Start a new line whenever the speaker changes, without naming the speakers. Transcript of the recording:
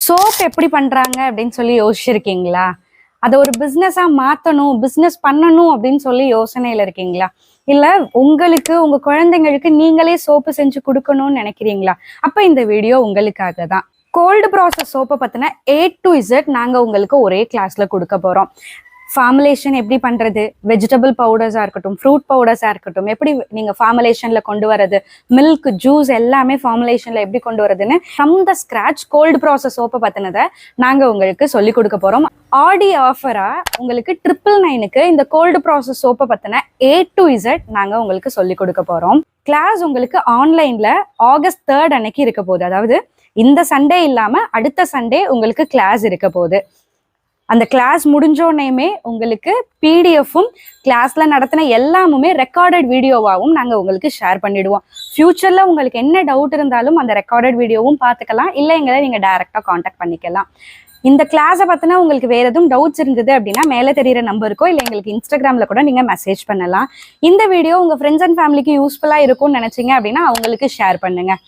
Soap எப்படி பண்றாங்க அப்படின்னு சொல்லி யோசிச்சிருக்கீங்களா? அதை ஒரு பிசினஸா மாத்தணும், பிசினஸ் பண்ணணும் அப்படின்னு சொல்லி யோசனையில இருக்கீங்களா? இல்ல உங்களுக்கு உங்க குழந்தைங்களுக்கு நீங்களே சோப்பு செஞ்சு கொடுக்கணும்னு நினைக்கிறீங்களா? அப்ப இந்த வீடியோ உங்களுக்காக தான். கோல்டு ப்ராசஸ் சோப்பை பத்தின A to Z நாங்க உங்களுக்கு ஒரே கிளாஸ்ல கொடுக்க போறோம். ஃபார்முலேஷன் எப்படி பண்றது, வெஜிடபிள் பவுடர்ஸா இருக்கட்டும், ஃப்ரூட் பவுடர்ஸா இருக்கட்டும், எப்படி நீங்க ஃபார்முலேஷன்ல கொண்டு வரது, மில்க் ஜூஸ் எல்லாமே ஃபார்முலேஷன்ல எப்படி கொண்டு வரதுன்னு from the scratch cold process சோப்பை பத்தினதை நாங்க உங்களுக்கு சொல்லி கொடுக்க போறோம். ஆடி ஆஃபரா உங்களுக்கு 999க்கு இந்த கோல்டு ப்ராசஸ் சோப்பை பத்தின A to Z நாங்க உங்களுக்கு சொல்லி கொடுக்க போறோம். கிளாஸ் உங்களுக்கு ஆன்லைன்ல August 3 அன்னைக்கு இருக்க போகுது. அதாவது இந்த சண்டே இல்லாம அடுத்த சண்டே உங்களுக்கு கிளாஸ் இருக்க போகுது. அந்த கிளாஸ் முடிஞ்சோடனேயுமே உங்களுக்கு பிடிஎஃப்பும் கிளாஸ்ல நடத்தின எல்லாமுமே ரெக்கார்டட் வீடியோவாகவும் நாங்கள் உங்களுக்கு ஷேர் பண்ணிடுவோம். ஃபியூச்சர்ல உங்களுக்கு என்ன டவுட் இருந்தாலும் அந்த ரெக்கார்டட் வீடியோவும் பார்த்துக்கலாம், இல்லை எங்களை நீங்கள் டைரக்டாக காண்டாக்ட் பண்ணிக்கலாம். இந்த கிளாஸை பற்றினா உங்களுக்கு வேறு எதுவும் டவுட்ஸ் இருந்தது அப்படின்னா மேலே தெரியிற நம்பருக்கோ இல்லை எங்களுக்கு இன்ஸ்டாகிராமில் கூட நீங்கள் மெசேஜ் பண்ணலாம். இந்த வீடியோ உங்கள் ஃப்ரெண்ட்ஸ் அண்ட் ஃபேமிலிக்கு யூஸ்ஃபுல்லாக இருக்கும்னு நினச்சிங்க அப்படின்னா அவங்களுக்கு ஷேர் பண்ணுங்கள்.